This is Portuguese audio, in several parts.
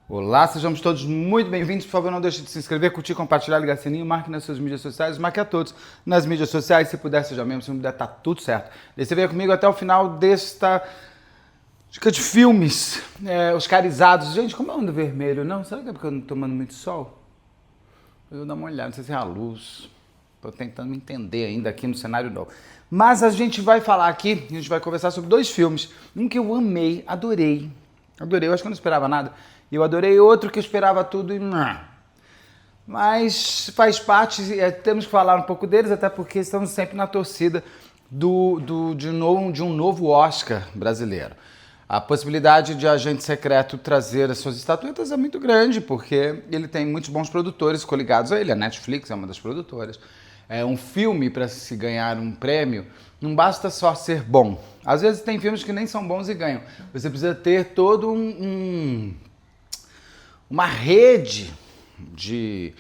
Olá, sejamos todos muito bem-vindos. Por favor, não deixe de se inscrever, curtir, compartilhar, ligar o sininho, marque nas suas mídias sociais, marque a todos nas mídias sociais. Se puder, seja mesmo, se não puder, tá tudo certo. E você venha comigo até o final desta dica de filmes oscarizados. Gente, como eu ando vermelho? Não, será que é porque eu não tô tomando muito sol? Eu vou dar uma olhada, não sei se é a luz. Tô tentando me entender ainda aqui no cenário novo. Mas a gente vai falar aqui, a gente vai conversar sobre dois filmes. Um que eu amei, adorei. Adorei, eu acho que eu não esperava nada. E eu adorei outro que eu esperava tudo e... Mas faz parte, temos que falar um pouco deles, até porque estamos sempre na torcida de um novo Oscar brasileiro. A possibilidade de Agente Secreto trazer as suas estatuetas é muito grande, porque ele tem muitos bons produtores coligados a ele. A Netflix é uma das produtoras. É um filme, para se ganhar um prêmio, não basta só ser bom. Às vezes tem filmes que nem são bons e ganham. Você precisa ter todo uma rede de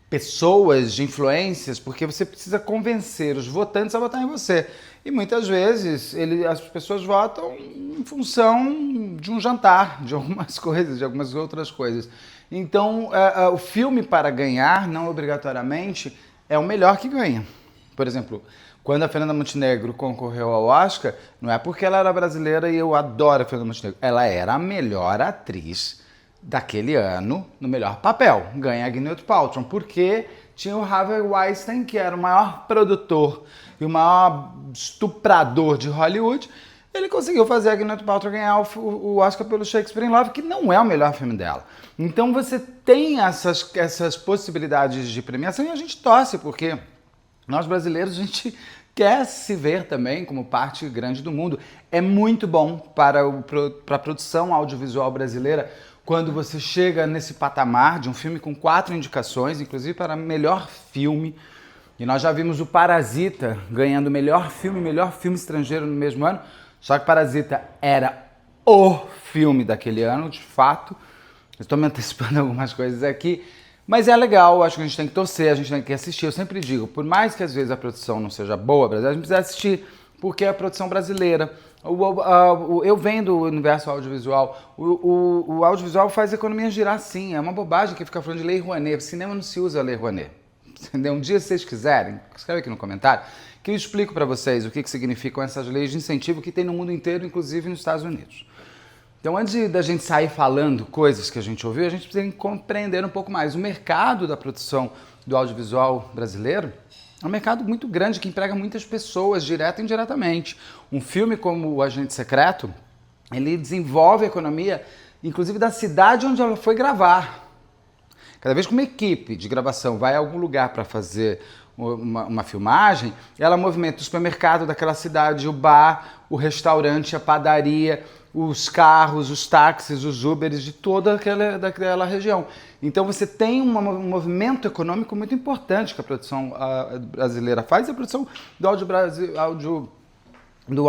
pessoas, de influências, porque você precisa convencer os votantes a votar em você. E muitas vezes as pessoas votam em função de um jantar, de algumas coisas, de algumas outras coisas. Então, o filme para ganhar, não obrigatoriamente, é o melhor que ganha. Por exemplo, quando a Fernanda Montenegro concorreu ao Oscar, não é porque ela era brasileira e eu adoro a Fernanda Montenegro, ela era a melhor atriz daquele ano no melhor papel. Ganha a Gwyneth Paltrow, porque tinha o Harvey Weinstein, que era o maior produtor e o maior estuprador de Hollywood. Ele conseguiu fazer a Gwyneth Paltrow ganhar o Oscar pelo Shakespeare in Love, que não é o melhor filme dela. Então você tem essas possibilidades de premiação e a gente torce, porque nós brasileiros, a gente quer se ver também como parte grande do mundo. É muito bom para a produção audiovisual brasileira quando você chega nesse patamar de um filme com 4 indicações, inclusive para melhor filme. E nós já vimos o Parasita ganhando melhor filme estrangeiro no mesmo ano. Só que Parasita era o filme daquele ano, de fato. Estou me antecipando algumas coisas aqui. Mas é legal, acho que a gente tem que torcer, a gente tem que assistir. Eu sempre digo, por mais que às vezes a produção não seja boa, a gente precisa assistir, porque é a produção brasileira. Eu vendo o universo audiovisual, o audiovisual faz a economia girar sim. É uma bobagem que fica falando de Lei Rouanet. Cinema não se usa Lei Rouanet. Entendeu? Um dia, se vocês quiserem, escreve aqui no comentário, que eu explico para vocês o que significam essas leis de incentivo que tem no mundo inteiro, inclusive nos Estados Unidos. Então, antes da gente sair falando coisas que a gente ouviu, a gente precisa compreender um pouco mais. O mercado da produção do audiovisual brasileiro é um mercado muito grande que emprega muitas pessoas, direta e indiretamente. Um filme como O Agente Secreto, ele desenvolve a economia, inclusive da cidade onde ela foi gravar. Cada vez que uma equipe de gravação vai a algum lugar para fazer uma filmagem, ela movimenta o supermercado daquela cidade, o bar, o restaurante, a padaria, os carros, os táxis, os Ubers de toda daquela região. Então você tem um movimento econômico muito importante que a produção brasileira faz, e a produção do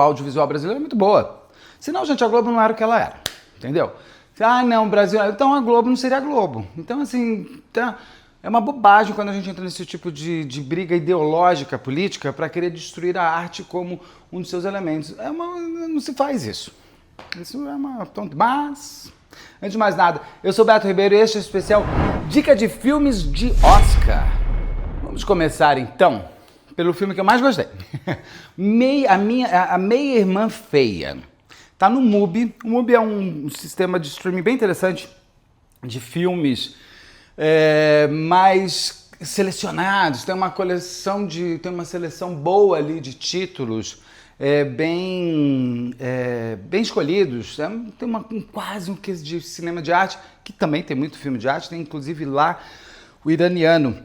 audiovisual brasileiro é muito boa. Senão, gente, a Globo não era o que ela era, entendeu? Ah, não, Brasil... Então a Globo não seria a Globo. Então, assim, é uma bobagem quando a gente entra nesse tipo de briga ideológica, política, para querer destruir a arte como um dos seus elementos. Não se faz isso. Isso é uma tonta. Mas, antes de mais nada, eu sou Beto Ribeiro e este é o especial Dica de Filmes de Oscar. Vamos começar, então, pelo filme que eu mais gostei. A Meia-Irmã Feia. Tá no MUBI. O MUBI é um sistema de streaming bem interessante de filmes mais selecionados. Tem uma seleção boa ali de títulos bem escolhidos. Tem quase um queso de cinema de arte, que também tem muito filme de arte. Tem inclusive lá o iraniano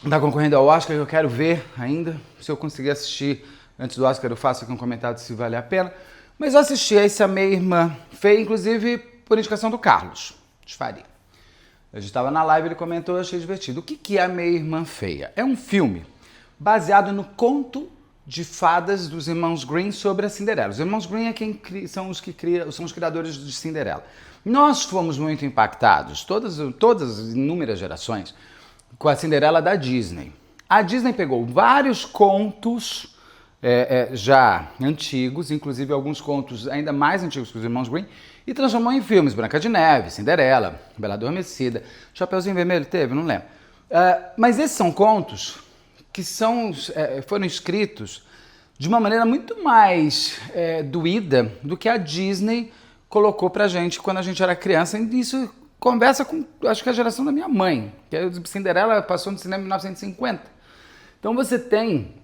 está concorrendo ao Oscar, que eu quero ver ainda. Se eu conseguir assistir antes do Oscar, eu faço aqui um comentário se vale a pena. Mas eu assisti a essa Meia-Irmã Feia, inclusive por indicação do Carlos de Faria. A gente estava na live, ele comentou, eu achei divertido. O que é a Meia-Irmã Feia? É um filme baseado no conto de fadas dos irmãos Grimm sobre a Cinderela. Os irmãos Grimm são os criadores de Cinderela. Nós fomos muito impactados, todas as inúmeras gerações, com a Cinderela da Disney. A Disney pegou vários contos já antigos, inclusive alguns contos ainda mais antigos que os irmãos Grimm, E transformou em filmes Branca de Neve, Cinderela, Bela Adormecida, Chapeuzinho Vermelho teve, não lembro. Mas esses são contos que foram escritos de uma maneira muito mais doída do que a Disney colocou pra gente quando a gente era criança. E isso conversa com, acho que a geração da minha mãe, que a Cinderela passou no cinema em 1950. Então você tem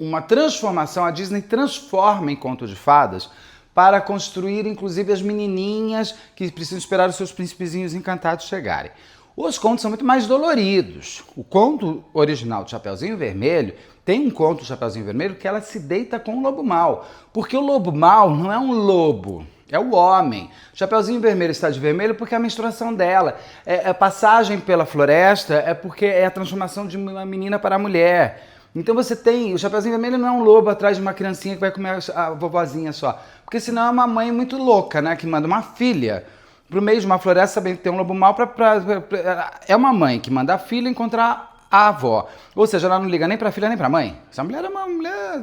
uma transformação, a Disney transforma em conto de fadas para construir, inclusive, as menininhas que precisam esperar os seus príncipezinhos encantados chegarem. Os contos são muito mais doloridos. O conto original de Chapeuzinho Vermelho, tem um conto de Chapeuzinho Vermelho que ela se deita com o lobo mau, porque o lobo mau não é um lobo, é o homem. Chapeuzinho Vermelho está de vermelho porque é a menstruação dela. A passagem pela floresta é porque é a transformação de uma menina para a mulher. Então você tem, o Chapeuzinho Vermelho não é um lobo atrás de uma criancinha que vai comer a vovozinha só. Porque senão é uma mãe muito louca, né? Que manda uma filha pro meio de uma floresta sabendo que tem um lobo mau é uma mãe que manda a filha encontrar a avó. Ou seja, ela não liga nem pra filha nem pra mãe. Essa mulher é uma mulher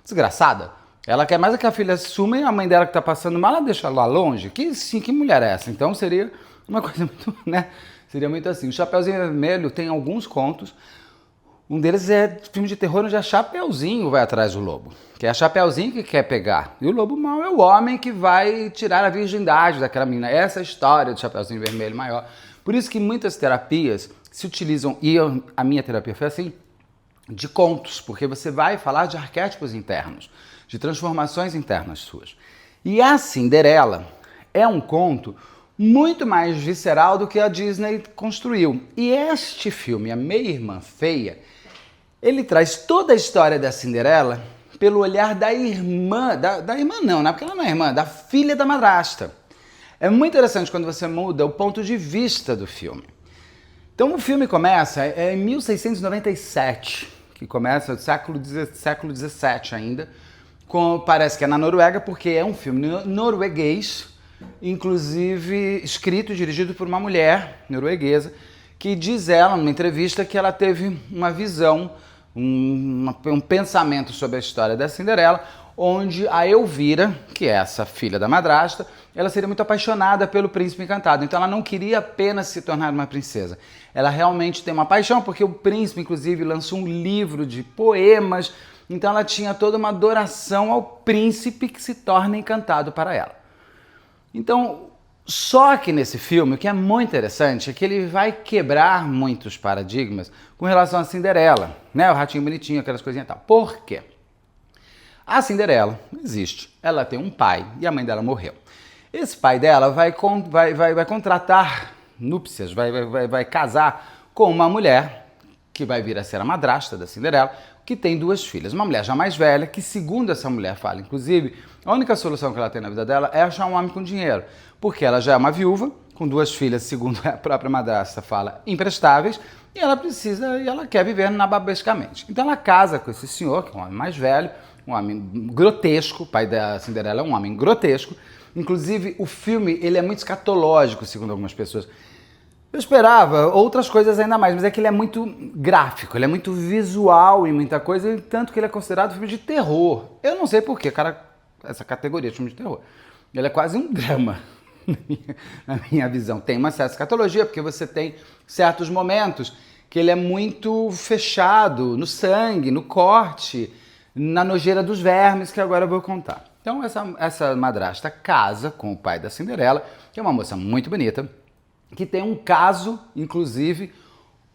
desgraçada. Ela quer mais que a filha suma e a mãe dela que tá passando mal, ela deixa lá longe. Que mulher é essa? Então seria uma coisa muito, né? Seria muito assim. O Chapeuzinho Vermelho tem alguns contos. Um deles é filme de terror onde a Chapeuzinho vai atrás do lobo. Que é a Chapeuzinho que quer pegar. E o lobo mau é o homem que vai tirar a virgindade daquela menina. Essa é a história do Chapeuzinho Vermelho maior. Por isso que muitas terapias se utilizam, e a minha terapia foi assim, de contos. Porque você vai falar de arquétipos internos, de transformações internas suas. E a Cinderela é um conto muito mais visceral do que a Disney construiu. E este filme, A Meia Irmã Feia, ele traz toda a história da Cinderela pelo olhar da irmã, da irmã não, né? Porque ela não é irmã, da filha da madrasta. É muito interessante quando você muda o ponto de vista do filme. Então o filme começa em 1697, que começa século XVII ainda, parece que é na Noruega, porque é um filme norueguês, inclusive escrito e dirigido por uma mulher norueguesa, que diz ela, numa entrevista, que ela teve uma visão, um pensamento sobre a história da Cinderela, onde a Elvira, que é essa filha da madrasta, ela seria muito apaixonada pelo príncipe encantado. Então ela não queria apenas se tornar uma princesa. Ela realmente tem uma paixão, porque o príncipe, inclusive, lançou um livro de poemas. Então ela tinha toda uma adoração ao príncipe que se torna encantado para ela. Então, só que nesse filme, o que é muito interessante é que ele vai quebrar muitos paradigmas com relação à Cinderela, né? O ratinho bonitinho, aquelas coisinhas e tal. Por quê? A Cinderela existe, ela tem um pai e a mãe dela morreu. Esse pai dela vai contratar núpcias, vai casar com uma mulher que vai vir a ser a madrasta da Cinderela, que tem duas filhas. Uma mulher já mais velha, que segundo essa mulher fala, inclusive, a única solução que ela tem na vida dela é achar um homem com dinheiro, porque ela já é uma viúva, com duas filhas, segundo a própria madrasta fala, imprestáveis, e ela quer viver nababescamente. Então ela casa com esse senhor, que é um homem mais velho, um homem grotesco, o pai da Cinderela é um homem grotesco. Inclusive, o filme ele é muito escatológico, segundo algumas pessoas. Eu esperava outras coisas ainda mais, mas é que ele é muito gráfico, ele é muito visual em muita coisa, tanto que ele é considerado filme de terror. Eu não sei porquê, cara, essa categoria de filme de terror. Ele é quase um drama, na minha visão. Tem uma certa escatologia, porque você tem certos momentos que ele é muito fechado no sangue, no corte, na nojeira dos vermes, que agora eu vou contar. Então essa madrasta casa com o pai da Cinderela, que é uma moça muito bonita, que tem um caso, inclusive,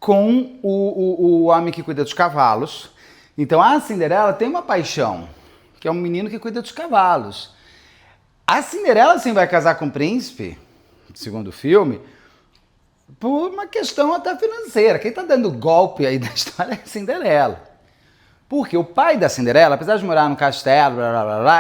com o homem que cuida dos cavalos. Então a Cinderela tem uma paixão, que é um menino que cuida dos cavalos. A Cinderela sim vai casar com o príncipe, segundo o filme, por uma questão até financeira. Quem está dando golpe aí da história é a Cinderela. Porque o pai da Cinderela, apesar de morar no castelo,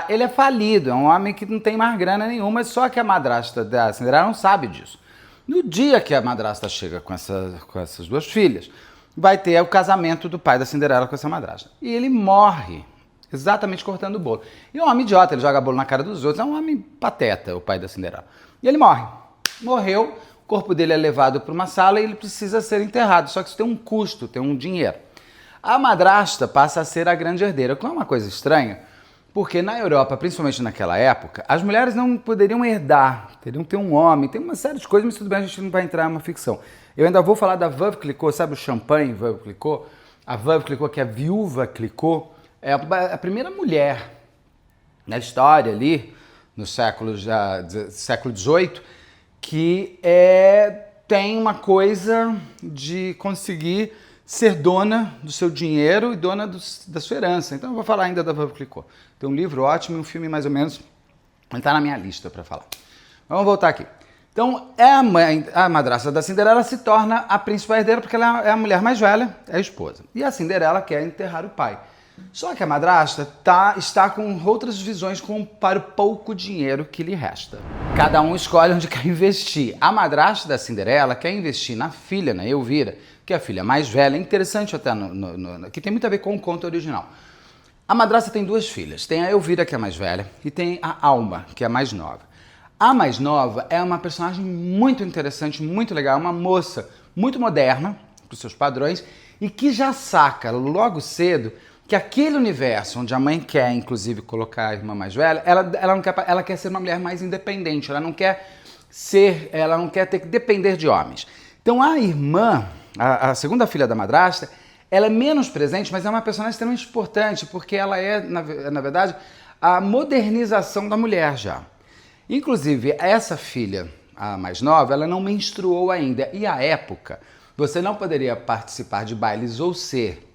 ele é falido, é um homem que não tem mais grana nenhuma, só que a madrasta da Cinderela não sabe disso. No dia que a madrasta chega com essas duas filhas, vai ter o casamento do pai da Cinderela com essa madrasta. E ele morre, exatamente cortando o bolo. E é um homem idiota, ele joga bolo na cara dos outros, é um homem pateta, o pai da Cinderela. E ele morre. Morreu, o corpo dele é levado para uma sala e ele precisa ser enterrado, só que isso tem um custo, tem um dinheiro. A madrasta passa a ser a grande herdeira, que é uma coisa estranha, Porque na Europa, principalmente naquela época, as mulheres não poderiam herdar, teriam que ter um homem, tem uma série de coisas, mas tudo bem, a gente não vai entrar em uma ficção. Eu ainda vou falar da Veuve Clicquot, sabe o champanhe Veuve Clicquot? A Veuve Clicquot, que é a viúva Clicquot, é a primeira mulher na história ali, no século XVIII, que tem uma coisa de conseguir ser dona do seu dinheiro e dona da sua herança. Então eu vou falar ainda da Veuve Clicquot. Tem um livro ótimo e um filme mais ou menos, ele está na minha lista para falar. Vamos voltar aqui. Então a madrasta da Cinderela se torna a principal herdeira porque ela é a mulher mais velha, é a esposa. E a Cinderela quer enterrar o pai. Só que a madrasta está com outras visões para o pouco dinheiro que lhe resta. Cada um escolhe onde quer investir. A madrasta da Cinderela quer investir na filha, na Elvira, que é a filha mais velha, interessante até, que tem muito a ver com o conto original. A madrasta tem duas filhas, tem a Elvira, que é a mais velha, e tem a Alma, que é a mais nova. A mais nova é uma personagem muito interessante, muito legal, uma moça muito moderna, para os seus padrões, e que já saca logo cedo que aquele universo onde a mãe quer, inclusive, colocar a irmã mais velha, ela quer ser uma mulher mais independente, ela não quer ter que depender de homens. Então a irmã, a segunda filha da madrasta, ela é menos presente, mas é uma personagem extremamente importante, porque ela é, na verdade, a modernização da mulher já. Inclusive, essa filha, a mais nova, ela não menstruou ainda. E à época, você não poderia participar de bailes ou ser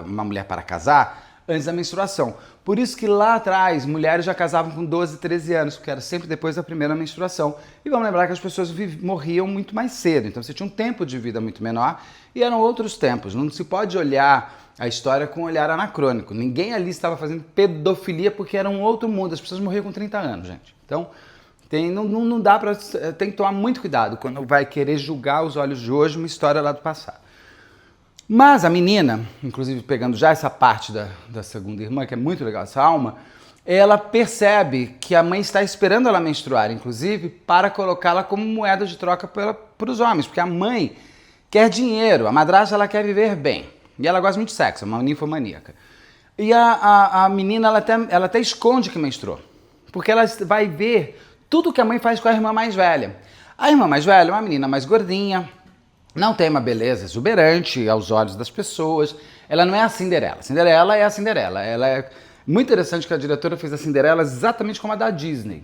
uma mulher para casar antes da menstruação. Por isso que lá atrás, mulheres já casavam com 12, 13 anos, porque era sempre depois da primeira menstruação. E vamos lembrar que as pessoas morriam muito mais cedo, então você tinha um tempo de vida muito menor e eram outros tempos. Não se pode olhar a história com um olhar anacrônico. Ninguém ali estava fazendo pedofilia porque era um outro mundo. As pessoas morriam com 30 anos, gente. Então, não dá para... Tem que tomar muito cuidado quando vai querer julgar aos olhos de hoje uma história lá do passado. Mas a menina, inclusive pegando já essa parte da segunda irmã, que é muito legal, essa Alma, ela percebe que a mãe está esperando ela menstruar, inclusive, para colocá-la como moeda de troca para os homens, porque a mãe quer dinheiro, a madrasta ela quer viver bem, e ela gosta muito de sexo, é uma ninfomaníaca. E a menina, ela até esconde que menstruou, porque ela vai ver tudo que a mãe faz com a irmã mais velha. A irmã mais velha é uma menina mais gordinha, não tem uma beleza exuberante aos olhos das pessoas. Ela não é a Cinderela. Cinderela é a Cinderela. Ela é muito interessante que a diretora fez a Cinderela exatamente como a da Disney.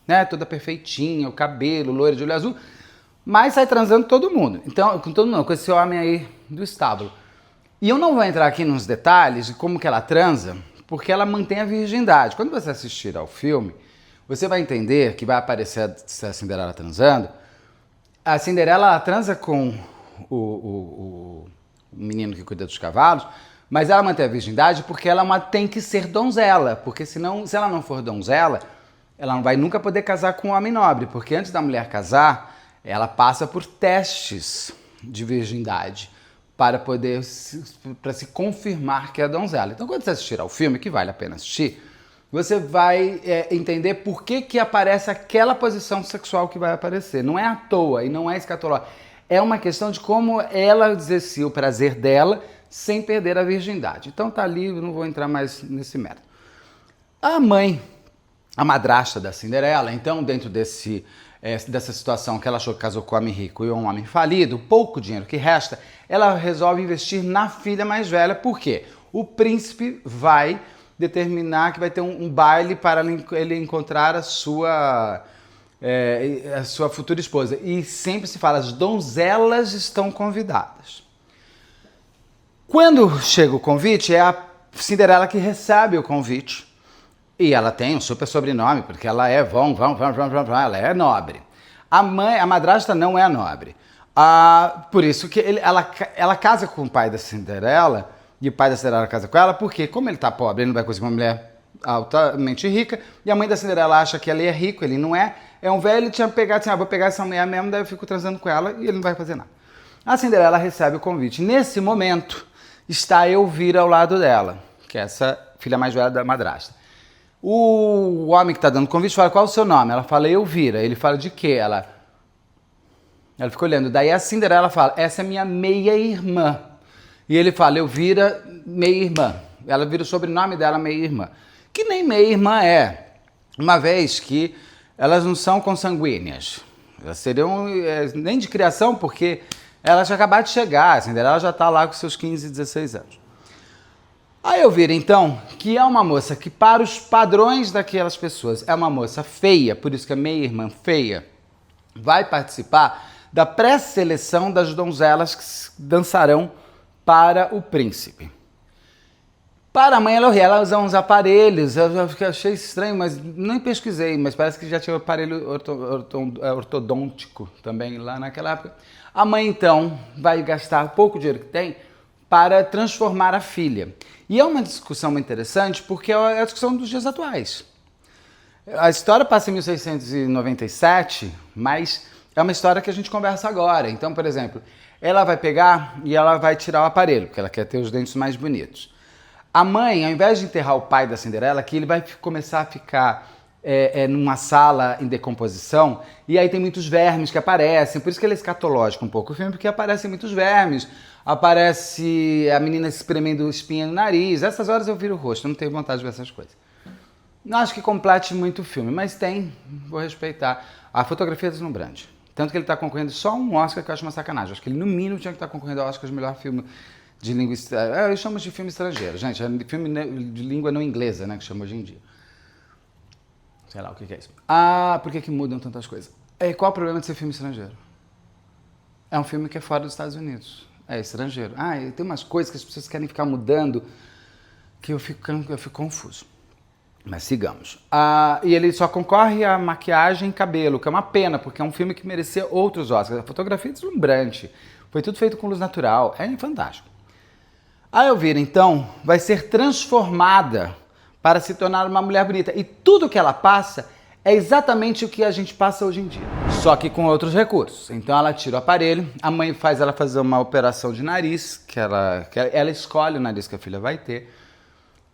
Né? Toda perfeitinha, o cabelo, loira de olho azul. Mas sai transando todo mundo. Então, com esse homem aí do estábulo. E eu não vou entrar aqui nos detalhes de como que ela transa, porque ela mantém a virgindade. Quando você assistir ao filme, você vai entender que vai aparecer a Cinderela transando. A Cinderela ela transa com o menino que cuida dos cavalos, mas ela mantém a virgindade porque ela tem que ser donzela, porque senão, se ela não for donzela, ela não vai nunca poder casar com um homem nobre, porque antes da mulher casar, ela passa por testes de virgindade para se confirmar que é donzela. Então, quando você assistir ao filme, que vale a pena assistir, você vai entender por que aparece aquela posição sexual que vai aparecer. Não é à toa e não é escatológico. É uma questão de como ela exercia o prazer dela sem perder a virgindade. Então tá ali, eu não vou entrar mais nesse mérito. A mãe, a madrasta da Cinderela, então dentro dessa situação que ela achou que casou com um homem rico e um homem falido, pouco dinheiro que resta, ela resolve investir na filha mais velha. Por quê? O príncipe vai determinar que vai ter um baile para ele encontrar a sua futura esposa. E sempre se fala, as donzelas estão convidadas. Quando chega o convite, é a Cinderela que recebe o convite. E ela tem um super sobrenome, porque ela é ela é nobre. A madrasta não é nobre. Por isso que ela casa com o pai da Cinderela, e o pai da Cinderela casa com ela, porque como ele tá pobre, ele não vai conseguir uma mulher altamente rica, e a mãe da Cinderela acha que ele é rico, ele não é. É um velho, ele tinha pegado assim, vou pegar essa mulher mesmo, daí eu fico transando com ela, e ele não vai fazer nada. A Cinderela recebe o convite. Nesse momento, está a Elvira ao lado dela, que é essa filha mais velha da madrasta. O homem que está dando o convite fala, qual é o seu nome? Ela fala, Elvira. Ele fala, de quê? Ela fica olhando. Daí a Cinderela fala, essa é minha meia-irmã. E ele fala, Elvira, meia-irmã. Ela vira o sobrenome dela, meia-irmã. que nem meia-irmã é, uma vez que elas não são consanguíneas. Elas seriam nem de criação, porque elas já acabaram de chegar, a Cinderela já está lá com seus 15, 16 anos. Aí eu vi, então, que é uma moça que, para os padrões daquelas pessoas, é uma moça feia, por isso que é meia-irmã feia, vai participar da pré-seleção das donzelas que dançarão para o príncipe. Para a mãe ela usa uns aparelhos, eu achei estranho, mas nem pesquisei, mas parece que já tinha um aparelho ortodôntico também lá naquela época. A mãe, então, vai gastar pouco dinheiro que tem para transformar a filha. E é uma discussão interessante porque é a discussão dos dias atuais. A história passa em 1697, mas é uma história que a gente conversa agora. Então, por exemplo, ela vai pegar e ela vai tirar o aparelho, porque ela quer ter os dentes mais bonitos. A mãe, ao invés de enterrar o pai da Cinderela, que ele vai começar a ficar numa sala em decomposição, e aí tem muitos vermes que aparecem, por isso que ele é escatológico um pouco o filme, porque aparecem muitos vermes, aparece a menina espremendo espinha no nariz, essas horas eu viro o rosto, eu não tenho vontade de ver essas coisas. Não acho que complete muito o filme, mas tem, vou respeitar. A fotografia é deslumbrante. Tanto que ele está concorrendo só um Oscar, que eu acho uma sacanagem. Acho que ele, no mínimo, tinha que estar concorrendo ao Oscar de melhor filme de língua estrangeira. Eu chamo de filme estrangeiro, gente. É filme de língua não inglesa, né? Que chama hoje em dia. Sei lá o que é isso. Por que mudam tantas coisas? Qual o problema de ser filme estrangeiro? É um filme que é fora dos Estados Unidos. É estrangeiro. Tem umas coisas que as pessoas querem ficar mudando que eu fico confuso. Mas sigamos. E ele só concorre a maquiagem e cabelo, que é uma pena, porque é um filme que merecia outros Oscars. A fotografia é deslumbrante. Foi tudo feito com luz natural. É fantástico. A Elvira, então, vai ser transformada para se tornar uma mulher bonita. E tudo que ela passa é exatamente o que a gente passa hoje em dia. Só que com outros recursos. Então ela tira o aparelho, a mãe faz ela fazer uma operação de nariz, que ela escolhe o nariz que a filha vai ter.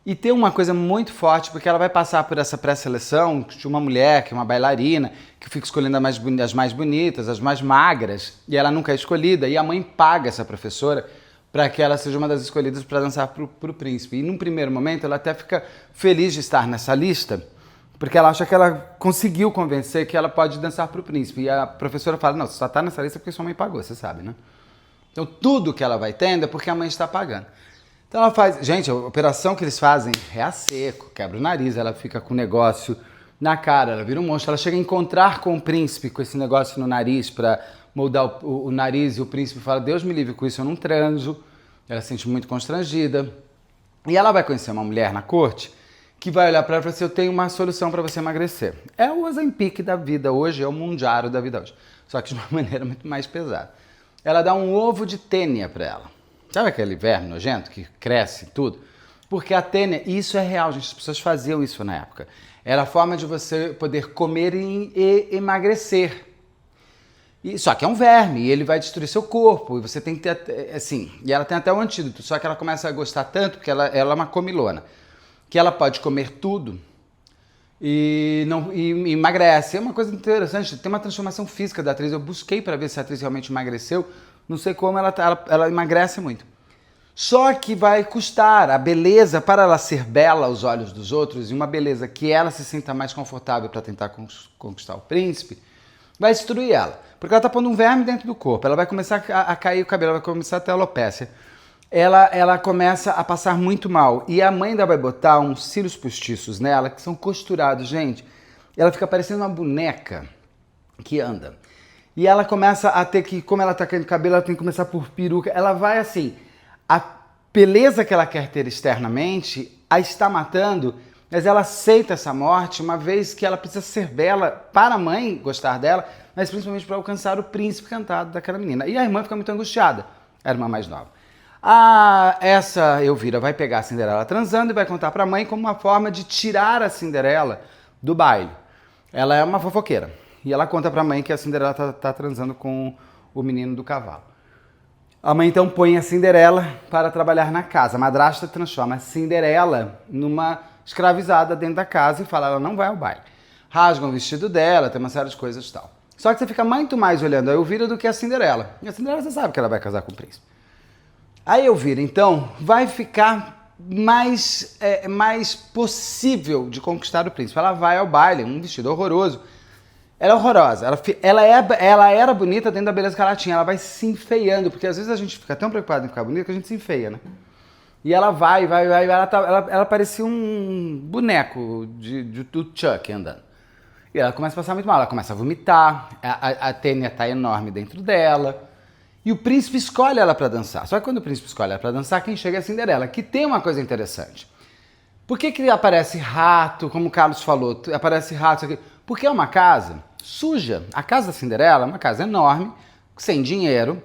E tem uma coisa muito forte, porque ela vai passar por essa pré-seleção de uma mulher, que é uma bailarina, que fica escolhendo as mais bonitas, as mais magras, e ela nunca é escolhida, e a mãe paga essa professora para que ela seja uma das escolhidas para dançar para o príncipe. E num primeiro momento ela até fica feliz de estar nessa lista, porque ela acha que ela conseguiu convencer que ela pode dançar para o príncipe. E a professora fala, não, você só está nessa lista porque sua mãe pagou, você sabe, né? Então tudo que ela vai tendo é porque a mãe está pagando. Então ela faz... Gente, a operação que eles fazem é a seco, quebra o nariz, ela fica com o negócio na cara, ela vira um monstro. Ela chega a encontrar com o príncipe com esse negócio no nariz para moldar o nariz, e o príncipe fala, Deus me livre com isso, eu não transo. Ela se sente muito constrangida. E ela vai conhecer uma mulher na corte que vai olhar para ela e falar assim, eu tenho uma solução para você emagrecer. É o Ozempic da vida hoje, é o Mounjaro da vida hoje. Só que de uma maneira muito mais pesada. Ela dá um ovo de tênia para ela. Sabe aquele verme nojento que cresce e tudo? Porque a tênia, e isso é real, gente, as pessoas faziam isso na época. Era a forma de você poder comer e emagrecer. Só que é um verme, e ele vai destruir seu corpo, e você tem que ter, assim, e ela tem até um antídoto, só que ela começa a gostar tanto, porque ela é uma comilona, que ela pode comer tudo e emagrece. É uma coisa interessante, tem uma transformação física da atriz, eu busquei para ver se a atriz realmente emagreceu, não sei como, ela emagrece muito. Só que vai custar a beleza, para ela ser bela aos olhos dos outros, e uma beleza que ela se sinta mais confortável para tentar conquistar o príncipe, vai destruir ela. Porque ela está pondo um verme dentro do corpo, ela vai começar a cair o cabelo, ela vai começar a ter alopecia. Ela começa a passar muito mal. E a mãe ainda vai botar uns cílios postiços nela, que são costurados, gente. Ela fica parecendo uma boneca que anda. E ela começa a ter que, como ela está caindo cabelo, ela tem que começar por peruca. Ela vai assim, a beleza que ela quer ter externamente a está matando, mas ela aceita essa morte, uma vez que ela precisa ser bela para a mãe gostar dela, mas principalmente para alcançar o príncipe cantado daquela menina. E a irmã fica muito angustiada, a irmã mais nova. Essa Elvira vai pegar a Cinderela transando e vai contar para a mãe como uma forma de tirar a Cinderela do baile. Ela é uma fofoqueira. E ela conta para a mãe que a Cinderela tá transando com o menino do cavalo. A mãe então põe a Cinderela para trabalhar na casa. A madrasta transforma a Cinderela numa escravizada dentro da casa e fala, ela não vai ao baile. Rasgam o vestido dela, tem uma série de coisas e tal. Só que você fica muito mais olhando a Elvira do que a Cinderela. E a Cinderela você sabe que ela vai casar com o príncipe. A Elvira, então, vai ficar mais possível de conquistar o príncipe. Ela vai ao baile, um vestido horroroso. Ela é horrorosa. Ela era bonita dentro da beleza que ela tinha. Ela vai se enfeiando, porque às vezes a gente fica tão preocupado em ficar bonita que a gente se enfeia, né? E ela vai. Ela parecia um boneco do Chuck andando. E ela começa a passar muito mal. Ela começa a vomitar. A tênia tá enorme dentro dela. E o príncipe escolhe ela para dançar. Só que quando o príncipe escolhe ela para dançar, quem chega é a Cinderela, que tem uma coisa interessante. Por que aparece rato, como o Carlos falou, aparece rato, isso aqui? Porque é uma casa suja. A casa da Cinderela é uma casa enorme, sem dinheiro,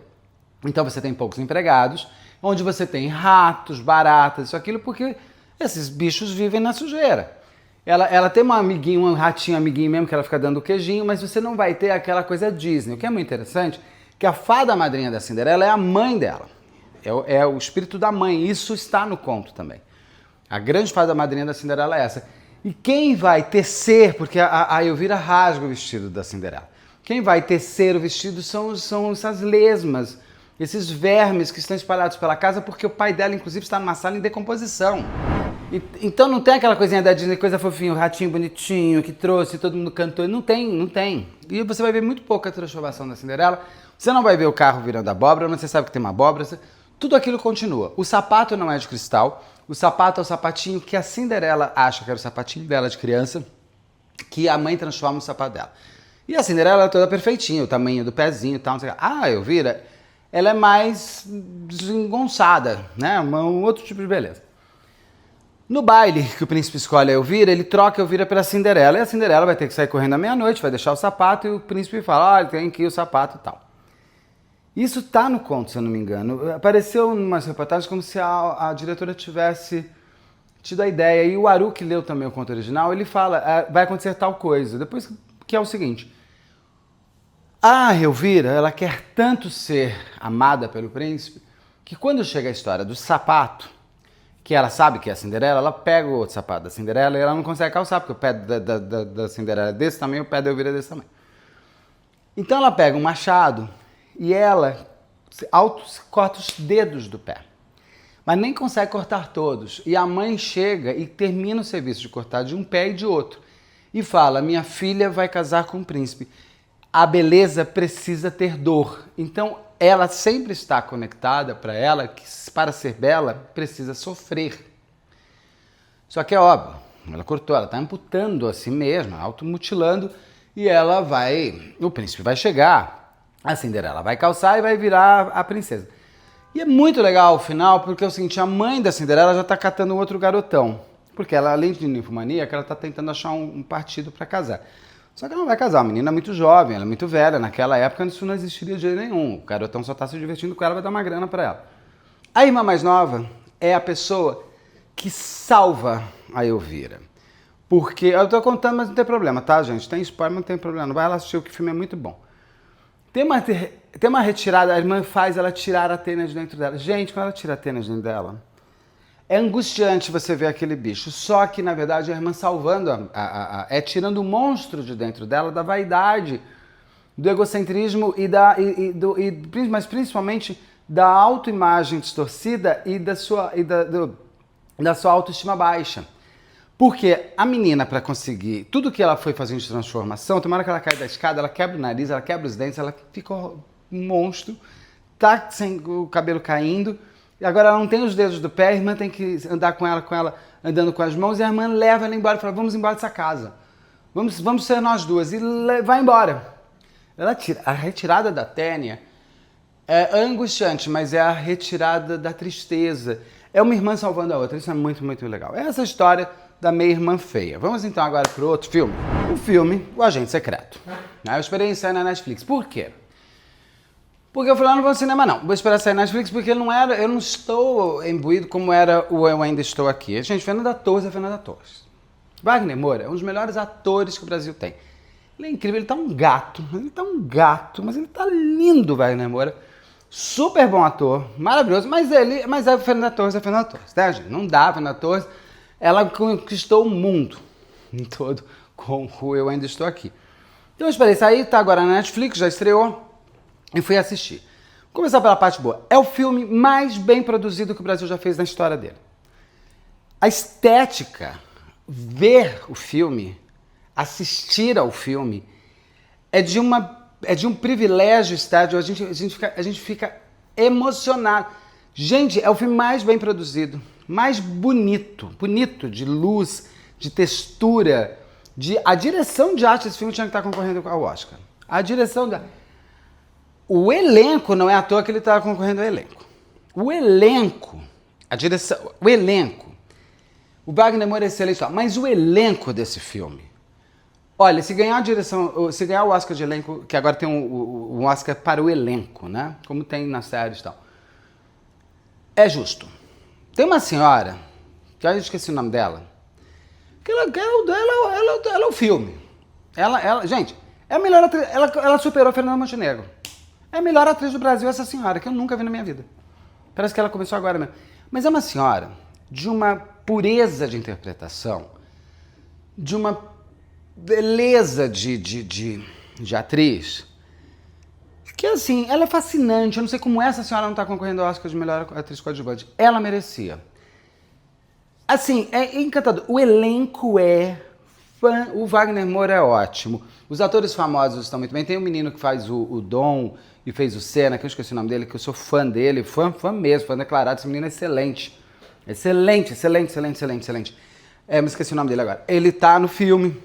então você tem poucos empregados, onde você tem ratos, baratas, isso, aquilo, porque esses bichos vivem na sujeira. Ela tem uma amiguinha, um ratinho amiguinho mesmo, que ela fica dando queijinho, mas você não vai ter aquela coisa Disney. O que é muito interessante, que a fada madrinha da Cinderela é a mãe dela. É o espírito da mãe, isso está no conto também. A grande fada madrinha da Cinderela é essa. E quem vai tecer, porque a Elvira rasga o vestido da Cinderela. Quem vai tecer o vestido são essas lesmas, esses vermes que estão espalhados pela casa, porque o pai dela, inclusive, está numa sala em decomposição. Então não tem aquela coisinha da Disney, coisa fofinha, o ratinho bonitinho que trouxe, todo mundo cantou. Não tem. E você vai ver muito pouca transformação da Cinderela. Você não vai ver o carro virando abóbora, você sabe que tem uma abóbora. Tudo aquilo continua. O sapato não é de cristal. O sapato é o sapatinho que a Cinderela acha que era o sapatinho dela de criança, que a mãe transforma no sapato dela. E a Cinderela é toda perfeitinha, o tamanho do pezinho e tal. Não sei o que. A Elvira, ela é mais desengonçada, né? Um outro tipo de beleza. No baile que o príncipe escolhe a Elvira, ele troca a Elvira pela Cinderela. E a Cinderela vai ter que sair correndo à meia-noite, vai deixar o sapato, e o príncipe fala, olha, tem que ir o sapato e tal. Isso tá no conto, se eu não me engano. Apareceu em umas reportagens como se a diretora tivesse tido a ideia. E o Aru, que leu também o conto original, ele fala, vai acontecer tal coisa. Depois, que é o seguinte, a Elvira, ela quer tanto ser amada pelo príncipe, que quando chega a história do sapato, que ela sabe que é a Cinderela, ela pega o outro sapato da Cinderela e ela não consegue calçar, porque o pé da Cinderela é desse tamanho, o pé da Elvira é desse tamanho. Então ela pega um machado e ela corta os dedos do pé. Mas nem consegue cortar todos. E a mãe chega e termina o serviço de cortar de um pé e de outro. E fala, minha filha vai casar com um príncipe. A beleza precisa ter dor. Então ela sempre está conectada para ela que para ser bela precisa sofrer. Só que é óbvio, ela cortou, ela está amputando a si mesma, automutilando, e o príncipe vai chegar, a Cinderela vai calçar e vai virar a princesa. E é muito legal o final, porque é o seguinte, a mãe da Cinderela já está catando um outro garotão, porque ela, além de ninfomaníaca, ela está tentando achar um partido para casar. Só que ela não vai casar, a menina é muito jovem, ela é muito velha, naquela época isso não existiria de jeito nenhum, o garotão só está se divertindo com ela, vai dar uma grana para ela. A irmã mais nova é a pessoa que salva a Elvira. Porque, eu tô contando, mas não tem problema, tá, gente? Tem spoiler, mas não tem problema, não vai lá assistir, que o filme é muito bom. Tem uma retirada, a irmã faz ela tirar a tênia de dentro dela. Gente, quando ela tira a tênia de dentro dela, é angustiante você ver aquele bicho. Só que, na verdade, a irmã salvando, tirando o monstro de dentro dela, da vaidade, do egocentrismo mas principalmente da autoimagem distorcida e da sua autoestima baixa. Porque a menina, para conseguir tudo que ela foi fazendo de transformação, tem uma hora que ela cai da escada, ela quebra o nariz, ela quebra os dentes, ela fica um monstro, tá sem o cabelo caindo, e agora ela não tem os dedos do pé, a irmã tem que andar com ela andando com as mãos, e a irmã leva ela embora, fala, vamos embora dessa casa, vamos ser nós duas, e vai embora. A retirada da tênia é angustiante, mas é a retirada da tristeza. É uma irmã salvando a outra, isso é muito, muito legal. Essa é a história da meia-irmã feia. Vamos então agora para o outro filme. O filme O Agente Secreto. Eu esperei sair na Netflix. Por quê? Porque eu falei, não vou ao cinema não. Vou esperar sair na Netflix porque eu não estou imbuído como era o Eu Ainda Estou Aqui. Gente, Fernanda Torres é Fernanda Torres. Wagner Moura é um dos melhores atores que o Brasil tem. Ele é incrível, ele tá um gato, mas ele tá lindo, Wagner Moura. Super bom ator, maravilhoso, mas a Fernanda Torres, tá, gente? Não dá, a Fernanda Torres, ela conquistou o mundo todo com o Eu Ainda Estou Aqui. Então eu esperei sair, tá agora na Netflix, já estreou, e fui assistir. Vou começar pela parte boa. É o filme mais bem produzido que o Brasil já fez na história dele. A estética, ver o filme, assistir ao filme, é de um privilégio estético. A gente fica emocionado. Gente, é o filme mais bem produzido, mais bonito de luz, de textura, a direção de arte desse filme tinha que estar concorrendo ao Oscar. O elenco, não é à toa que ele está concorrendo ao elenco. O Wagner Moura é excelente, mas o elenco desse filme, olha, se ganhar o Oscar de elenco, que agora tem um Oscar para o elenco, né? Como tem nas séries e tal. É justo. Tem uma senhora, que eu esqueci o nome dela, que ela é o filme. Gente, é a melhor atriz, ela superou a Fernanda Montenegro. É a melhor atriz do Brasil, essa senhora, que eu nunca vi na minha vida. Parece que ela começou agora mesmo. Mas é uma senhora de uma pureza de interpretação, de uma beleza de atriz, que assim, ela é fascinante. Eu não sei como essa senhora não está concorrendo ao Oscar de melhor atriz coadjuvante. Ela merecia. Assim, é encantador. O elenco é fã. O Wagner Moura é ótimo. Os atores famosos estão muito bem. Tem um menino que faz o Dom e fez o Senna, que eu esqueci o nome dele, que eu sou fã dele. Fã mesmo, fã declarado. Esse menino é excelente. Excelente. Mas esqueci o nome dele agora. Ele tá no filme.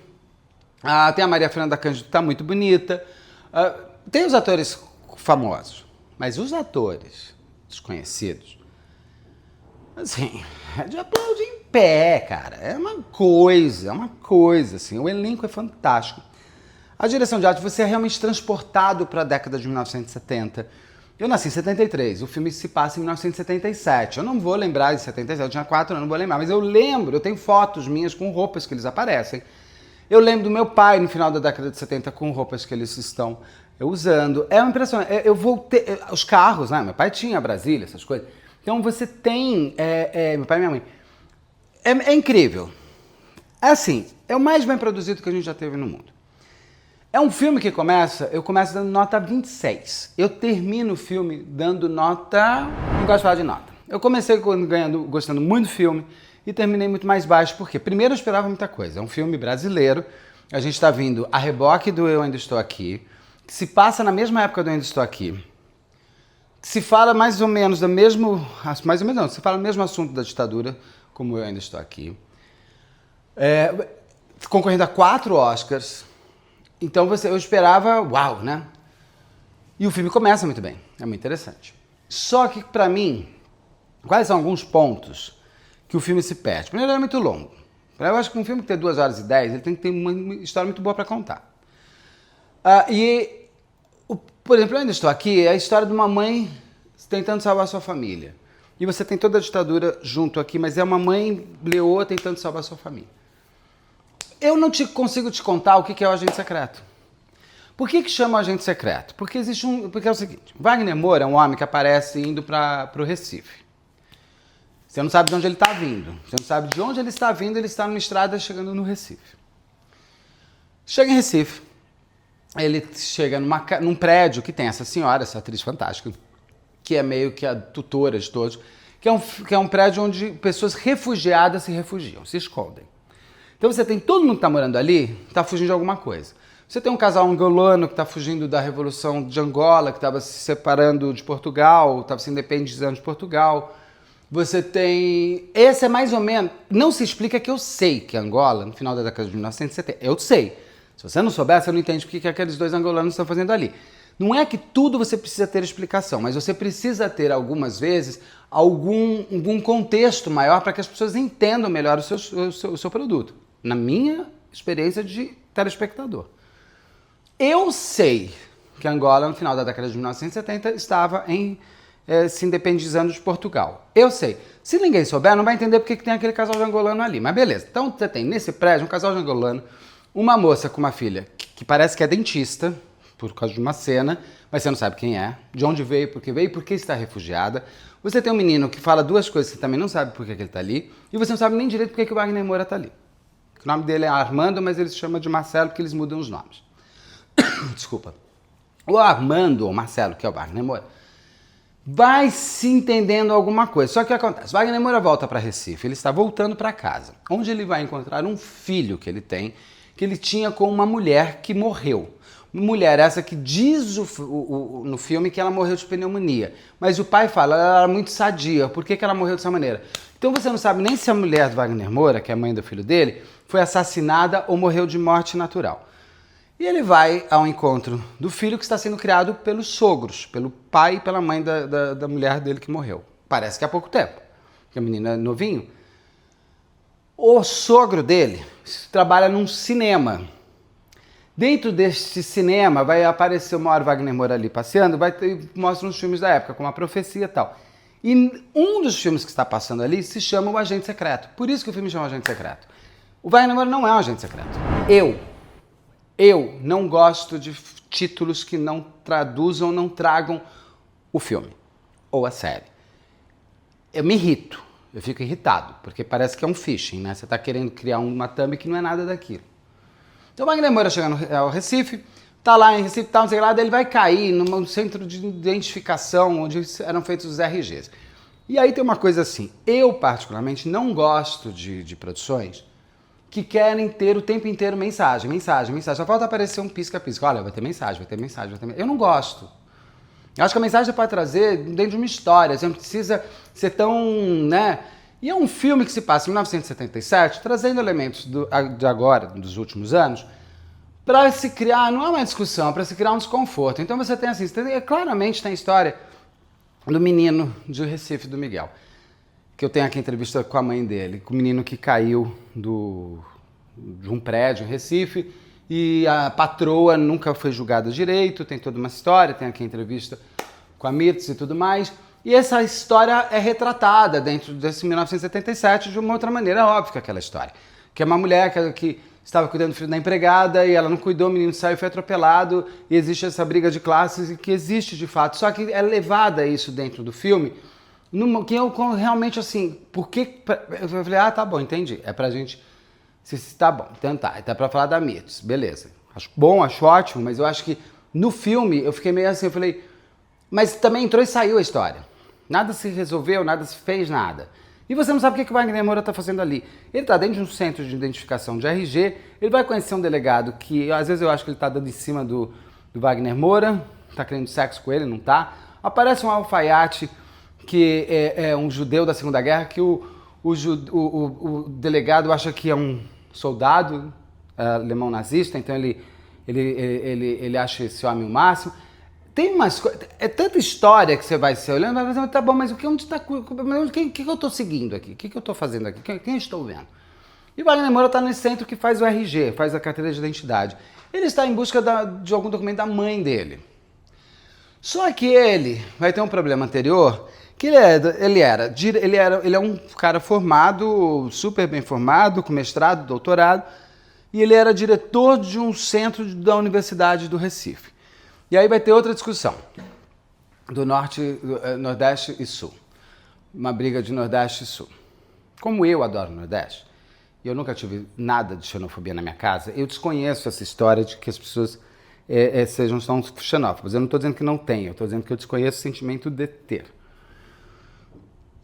Tem a Maria Fernanda Cândido, que tá muito bonita. Tem os atores famosos. Mas os atores desconhecidos, assim, é de aplaudir em pé, cara. É uma coisa, assim. O elenco é fantástico. A direção de arte, você é realmente transportado para a década de 1970. Eu nasci em 73, o filme se passa em 1977. Eu não vou lembrar de 77, eu tinha 4 anos, não vou lembrar. Mas eu lembro, eu tenho fotos minhas com roupas que eles aparecem. Eu lembro do meu pai no final da década de 70 com roupas que eles estão usando. É uma impressão. Eu voltei. Os carros, né? Meu pai tinha Brasília, essas coisas. Então você tem. Meu pai e minha mãe. É incrível. É assim, é o mais bem produzido que a gente já teve no mundo. É um filme que eu começo dando nota 26. Eu termino o filme dando nota. Não gosto de falar de nota. Eu comecei gostando muito do filme e terminei muito mais baixo. Por quê? Primeiro eu esperava muita coisa. É um filme brasileiro. A gente está vindo a reboque do Eu Ainda Estou Aqui, que se passa na mesma época do Eu Ainda Estou Aqui, que se fala mais ou menos do mesmo... Mais ou menos não, se fala o mesmo assunto da ditadura, como Eu Ainda Estou Aqui. Concorrendo a 4 Oscars. Então eu esperava, uau, né? E o filme começa muito bem, é muito interessante. Só que, pra mim, quais são alguns pontos que o filme se perde? Primeiro, ele é muito longo. Eu acho que um filme que tem 2 horas e 10, ele tem que ter uma história muito boa pra contar. Por exemplo, Eu Ainda Estou Aqui, é a história de uma mãe tentando salvar a sua família. E você tem toda a ditadura junto aqui, mas é uma mãe leoa tentando salvar a sua família. Eu não consigo te contar o que é o agente secreto. Por que chama o agente secreto? Porque é o seguinte, Wagner Moura é um homem que aparece indo para o Recife. Você não sabe de onde ele está vindo. Você não sabe de onde ele está numa estrada chegando no Recife. Chega em Recife, ele chega num prédio que tem essa senhora, essa atriz fantástica, que é meio que a tutora de todos, que é um prédio onde pessoas refugiadas se refugiam, se escondem. Então você tem todo mundo que está morando ali, está fugindo de alguma coisa. Você tem um casal angolano que está fugindo da Revolução de Angola, que estava se separando de Portugal, estava se independizando de Portugal. Você tem... Esse é mais ou menos... Não se explica que eu sei que Angola, no final da década de 1970, eu sei. Se você não souber, você não entende o que aqueles 2 angolanos estão fazendo ali. Não é que tudo você precisa ter explicação, mas você precisa ter, algumas vezes, algum contexto maior para que as pessoas entendam melhor o seu produto. Na minha experiência de telespectador. Eu sei que Angola, no final da década de 1970, estava se independizando de Portugal. Eu sei. Se ninguém souber, não vai entender porque que tem aquele casal de angolano ali. Mas beleza. Então você tem nesse prédio um casal de angolano, uma moça com uma filha que parece que é dentista, por causa de uma cena, mas você não sabe quem é, de onde veio, por que está refugiada. Você tem um menino que fala 2 coisas que você também não sabe por que ele está ali, e você não sabe nem direito por que o Wagner Moura está ali. O nome dele é Armando, mas ele se chama de Marcelo porque eles mudam os nomes. Desculpa. O Armando, ou Marcelo, que é o Wagner Moura, vai se entendendo alguma coisa. Só que o que acontece? Wagner Moura volta para Recife, ele está voltando para casa, onde ele vai encontrar um filho que ele tem, que ele tinha com uma mulher que morreu. Mulher essa que diz no filme que ela morreu de pneumonia. Mas o pai fala, ela era muito sadia, por que ela morreu dessa maneira? Então você não sabe nem se a mulher do Wagner Moura, que é a mãe do filho dele, foi assassinada ou morreu de morte natural. E ele vai ao encontro do filho que está sendo criado pelos sogros, pelo pai e pela mãe da mulher dele que morreu. Parece que há pouco tempo, porque a menina é novinho. O sogro dele trabalha num cinema. Dentro deste cinema vai aparecer uma hora Wagner Moura ali passeando, mostra uns filmes da época, como A Profecia e tal. E um dos filmes que está passando ali se chama O Agente Secreto. Por isso que o filme chama Agente Secreto. O Wagner Moura não é um agente secreto. Eu não gosto de títulos que não traduzam, não tragam o filme ou a série. Eu me irrito, eu fico irritado, porque parece que é um phishing, né? Você está querendo criar uma thumb que não é nada daquilo. Então o Wagner Moura chega ao Recife, tá lá em Recife, tá, não sei lá, daí ele vai cair num centro de identificação onde eram feitos os RGs. E aí tem uma coisa assim, eu particularmente não gosto de produções que querem ter o tempo inteiro mensagem. Só falta aparecer um pisca-pisca. Olha, vai ter mensagem. Eu não gosto. Eu acho que a mensagem você pode trazer dentro de uma história. Você não precisa ser tão, né? E é um filme que se passa em 1977, trazendo elementos de agora, dos últimos anos, para se criar, não é uma discussão, para se criar um desconforto. Então você tem assim, claramente tem a história do menino de Recife, do Miguel, que eu tenho aqui entrevista com a mãe dele, com o menino que caiu de um prédio em Recife e a patroa nunca foi julgada direito, tem toda uma história, tem aqui entrevista com a Mirtz e tudo mais. E essa história é retratada dentro desse 1977 de uma outra maneira, óbvio que aquela história. Que é uma mulher que estava cuidando do filho da empregada e ela não cuidou, o menino saiu e foi atropelado, e existe essa briga de classes que existe de fato. Só que é levada isso dentro do filme, que eu realmente assim, porque eu falei, tá bom, entendi, é pra gente, tá bom, então tá, então é pra falar da Mirtz, beleza, acho bom, acho ótimo, mas eu acho que no filme eu fiquei meio assim, eu falei, mas também entrou e saiu a história, nada se resolveu, nada se fez, nada, e você não sabe o que o Wagner Moura tá fazendo ali, ele tá dentro de um centro de identificação de RG, ele vai conhecer um delegado que, às vezes eu acho que ele tá dando em cima do Wagner Moura, tá querendo sexo com ele, não tá, aparece um alfaiate que é um judeu da Segunda Guerra, que o delegado acha que é um soldado alemão nazista, então ele acha esse homem o máximo. Tem umas coisas, é tanta história que você vai se olhando, mas tá bom, mas onde está, quem que eu estou seguindo aqui? O que eu estou fazendo aqui? Quem eu estou vendo? E o Wagner Moura está nesse centro que faz o RG, faz a carteira de identidade. Ele está em busca de algum documento da mãe dele. Só que ele vai ter um problema anterior, que ele é um cara formado, super bem formado, com mestrado, doutorado, e ele era diretor de um centro da Universidade do Recife. E aí vai ter outra discussão, do Norte, Nordeste e Sul, uma briga de Nordeste e Sul. Como eu adoro o Nordeste, e eu nunca tive nada de xenofobia na minha casa, eu desconheço essa história de que as pessoas sejam tão xenófobas. Eu não estou dizendo que não tem, eu estou dizendo que eu desconheço o sentimento de ter.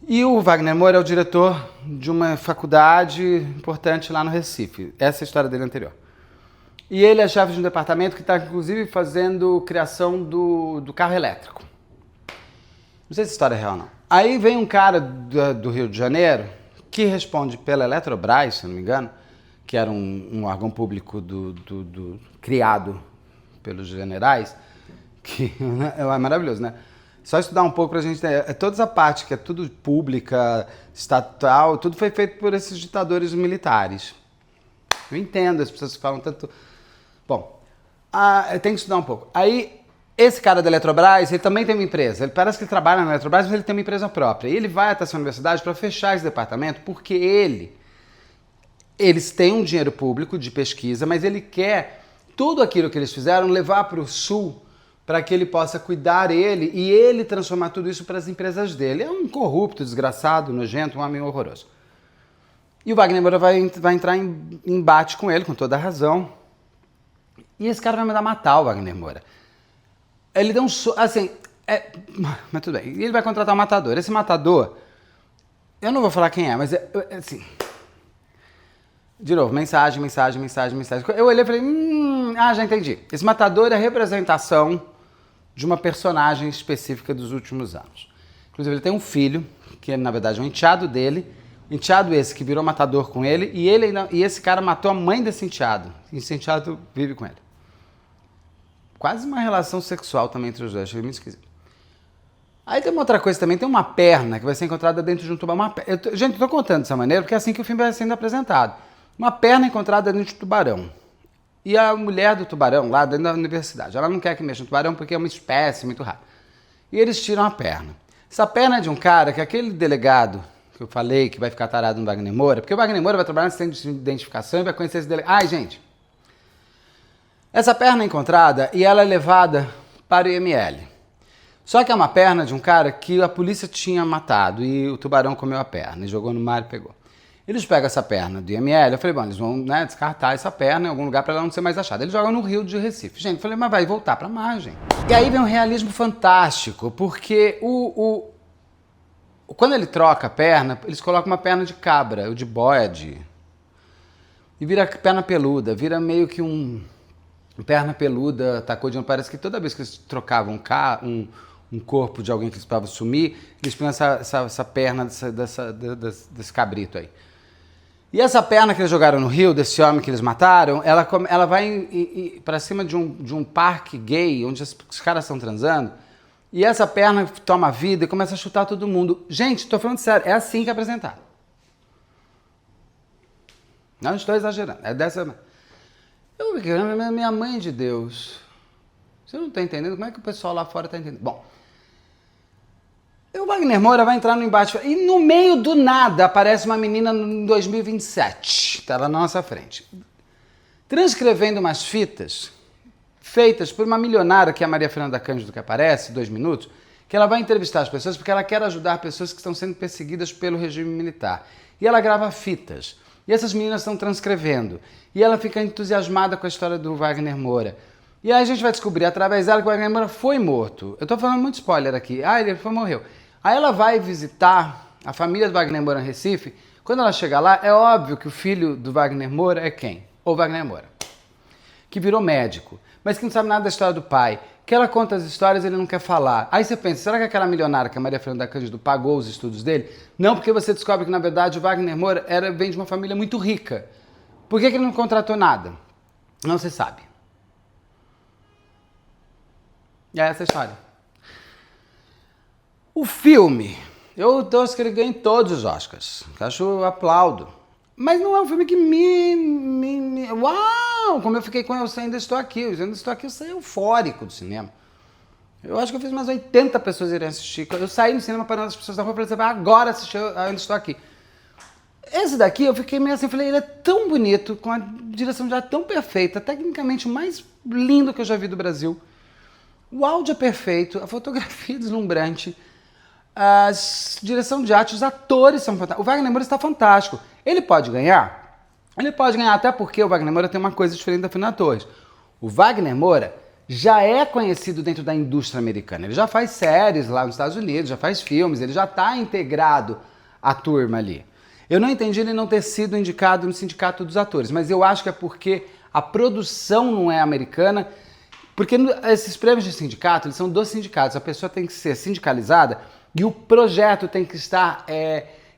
E o Wagner Moura é o diretor de uma faculdade importante lá no Recife. Essa é a história dele anterior. E ele é chefe de um departamento que está, inclusive, fazendo criação do carro elétrico. Não sei se a história é real ou não. Aí vem um cara do Rio de Janeiro que responde pela Eletrobras, se não me engano, que era um órgão público criado pelos generais, que é maravilhoso, né? Só estudar um pouco pra gente ter. Toda essa parte que é tudo pública, estatal, tudo foi feito por esses ditadores militares. Eu entendo, as pessoas falam tanto. Bom, tem que estudar um pouco. Aí, esse cara da Eletrobras, ele também tem uma empresa. Ele parece que ele trabalha na Eletrobras, mas ele tem uma empresa própria. E ele vai até essa universidade para fechar esse departamento, porque eles têm um dinheiro público de pesquisa, mas ele quer tudo aquilo que eles fizeram levar para o Sul, para que ele possa cuidar ele e ele transformar tudo isso para as empresas dele. É um corrupto, desgraçado, nojento, um homem horroroso. E o Wagner Moura vai entrar em embate com ele, com toda a razão. E esse cara vai mandar matar o Wagner Moura. Ele deu assim, Mas tudo bem. E ele vai contratar um matador. Esse matador, eu não vou falar quem é, mas assim... De novo, mensagem. Eu olhei e falei, já entendi. Esse matador é a representação de uma personagem específica dos últimos anos. Inclusive, ele tem um filho, que na verdade é um enteado dele, enteado esse que virou matador com ele, e esse cara matou a mãe desse enteado. E esse enteado vive com ele. Quase uma relação sexual também entre os dois, achei muito esquisito. Aí tem uma outra coisa também, tem uma perna que vai ser encontrada dentro de um tubarão. Gente, eu tô contando dessa maneira porque é assim que o filme vai sendo apresentado. Uma perna encontrada dentro de um tubarão. E a mulher do tubarão, lá dentro da universidade, ela não quer que mexa no tubarão porque é uma espécie muito rara. E eles tiram a perna. Essa perna é de um cara que aquele delegado que eu falei que vai ficar tarado no Wagner Moura, porque o Wagner Moura vai trabalhar no sistema de identificação e vai conhecer esse delegado. Ai, gente. Essa perna é encontrada e ela é levada para o IML. Só que é uma perna de um cara que a polícia tinha matado e o tubarão comeu a perna e jogou no mar e pegou. Eles pegam essa perna do IML, eu falei, bom, eles vão descartar essa perna em algum lugar para ela não ser mais achada. Eles jogam no Rio de Recife. Gente, eu falei, mas vai voltar para a margem. E aí vem um realismo fantástico, porque quando ele troca a perna, eles colocam uma perna de cabra, ou de bode, e vira perna peluda, vira meio que perna peluda, tacudinho. Parece que toda vez que eles trocavam um corpo de alguém que eles precisavam sumir, eles põem essa perna desse cabrito aí. E essa perna que eles jogaram no rio, desse homem que eles mataram, ela vai para cima de um parque gay, onde os caras estão transando, e essa perna toma vida e começa a chutar todo mundo. Gente, tô falando sério, é assim que é apresentado. Não estou exagerando, é dessa... Minha mãe de Deus, você não está entendendo? Como é que o pessoal lá fora está entendendo? Bom, o Wagner Moura vai entrar no embate e no meio do nada aparece uma menina em 2027, está lá na nossa frente, transcrevendo umas fitas feitas por uma milionária, que é a Maria Fernanda Cândido, que aparece, 2 minutos, que ela vai entrevistar as pessoas porque ela quer ajudar pessoas que estão sendo perseguidas pelo regime militar. E ela grava fitas. E essas meninas estão transcrevendo. E ela fica entusiasmada com a história do Wagner Moura. E aí a gente vai descobrir através dela que o Wagner Moura foi morto. Eu tô falando muito spoiler aqui. Ele morreu. Aí ela vai visitar a família do Wagner Moura em Recife. Quando ela chega lá, é óbvio que o filho do Wagner Moura é quem? O Wagner Moura. Que virou médico, mas que não sabe nada da história do pai. Que ela conta as histórias e ele não quer falar. Aí você pensa, será que aquela milionária, que a Maria Fernanda Cândido, pagou os estudos dele? Não, porque você descobre que, na verdade, o Wagner Moura vem de uma família muito rica. Por que ele não contratou nada? Não se sabe. É essa a história. O filme, eu torço que ele ganhe todos os Oscars. Eu aplaudo. Mas não é um filme que Uau! Como eu fiquei com Eu Ainda Estou Aqui. Eu Ainda Estou Aqui, eu saí eufórico do cinema. Eu acho que eu fiz umas 80 pessoas irem assistir. Eu saí no cinema parando as pessoas da rua e falei, agora assistir Eu Ainda Estou Aqui. Esse daqui eu fiquei meio assim, falei, ele é tão bonito, com a direção de arte tão perfeita, tecnicamente o mais lindo que eu já vi do Brasil. O áudio é perfeito, a fotografia é deslumbrante, a direção de arte, os atores são fantásticos. O Wagner Moura está fantástico. Ele pode ganhar? Ele pode ganhar, até porque o Wagner Moura tem uma coisa diferente da Fernanda Torres. O Wagner Moura já é conhecido dentro da indústria americana. Ele já faz séries lá nos Estados Unidos, já faz filmes, ele já está integrado à turma ali. Eu não entendi ele não ter sido indicado no Sindicato dos Atores, mas eu acho que é porque a produção não é americana, porque esses prêmios de sindicato, eles são dos sindicatos, a pessoa tem que ser sindicalizada e o projeto tem que estar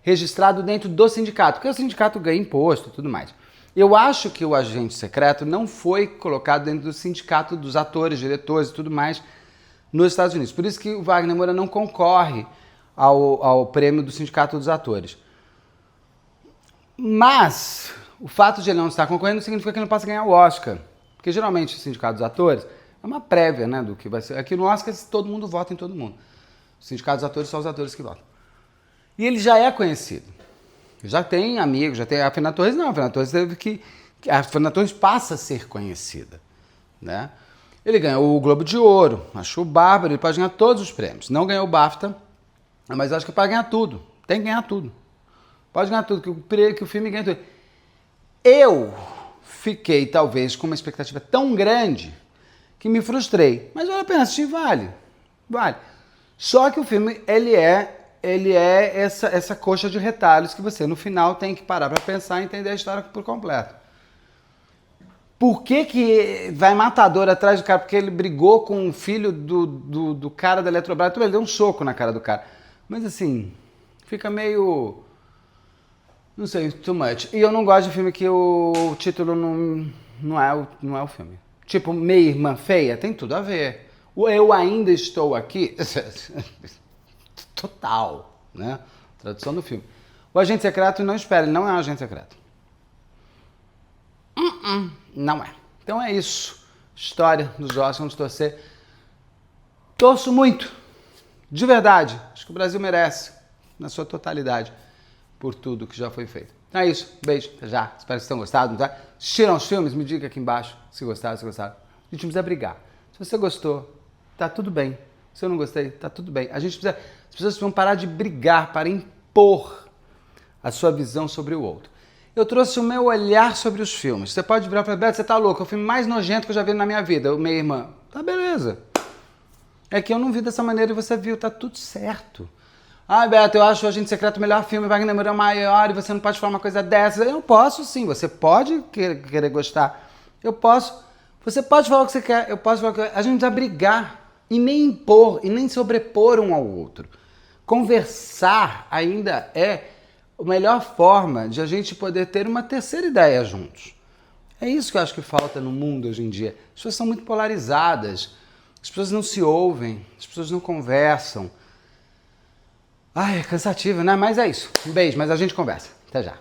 registrado dentro do sindicato, porque o sindicato ganha imposto e tudo mais. Eu acho que o agente secreto não foi colocado dentro do sindicato dos atores, diretores e tudo mais nos Estados Unidos. Por isso que o Wagner Moura não concorre ao prêmio do Sindicato dos Atores. Mas o fato de ele não estar concorrendo não significa que ele não possa ganhar o Oscar. Porque geralmente o Sindicato dos Atores é uma prévia, né, do que vai ser. Aqui no Oscar todo mundo vota em todo mundo. O Sindicato dos Atores são os atores que votam. E ele já é conhecido. Já tem amigos, já tem... A Fernanda Torres não, a Fernanda Torres teve que... A Fernanda Torres passa a ser conhecida, né? Ele ganhou o Globo de Ouro, achou bárbaro, ele pode ganhar todos os prêmios. Não ganhou o BAFTA, mas acho que pode ganhar tudo. Tem que ganhar tudo. Pode ganhar tudo, que o filme ganha tudo. Eu fiquei, talvez, com uma expectativa tão grande que me frustrei. Mas vale a pena assistir, vale. Vale. Só que o filme, ele é essa coxa de retalhos que você, no final, tem que parar pra pensar e entender a história por completo. Por que vai matador atrás do cara? Porque ele brigou com o filho do cara da Eletrobras. Ele deu um soco na cara do cara. Mas assim, fica meio... Não sei, too much. E eu não gosto de filme que o título não é o filme. Tipo, Minha Irmã Feia, tem tudo a ver. O Eu Ainda Estou Aqui, total, né? Tradução do filme. O Agente Secreto, não espere, ele não é um agente secreto. Não é. Então é isso. História dos Oscars, vamos torcer. Torço muito, de verdade. Acho que o Brasil merece, na sua totalidade, por tudo que já foi feito. Então é isso. Beijo. Até já. Espero que vocês tenham gostado. Tá? Assistiram os filmes? Me diga aqui embaixo se gostaram, se gostaram. A gente precisa brigar. Se você gostou, tá tudo bem. Se eu não gostei, tá tudo bem. A gente precisa... As pessoas precisam parar de brigar para impor a sua visão sobre o outro. Eu trouxe o meu olhar sobre os filmes. Você pode virar e falar, Beto, você tá louco, é o filme mais nojento que eu já vi na minha vida. Minha irmã, tá beleza. É que eu não vi dessa maneira e você viu, tá tudo certo. Ah, Beto, eu acho o Agente Secreto o melhor filme, Wagner Moura é o maior e você não pode falar uma coisa dessa. Eu posso sim, você pode querer gostar. Eu posso. Você pode falar o que você quer, eu posso falar o que eu quero. A gente precisa brigar e nem impor e nem sobrepor um ao outro. Conversar ainda é a melhor forma de a gente poder ter uma terceira ideia juntos. É isso que eu acho que falta no mundo hoje em dia. As pessoas são muito polarizadas, as pessoas não se ouvem, as pessoas não conversam. Ai, é cansativo, né? Mas é isso. Um beijo, mas a gente conversa. Até já.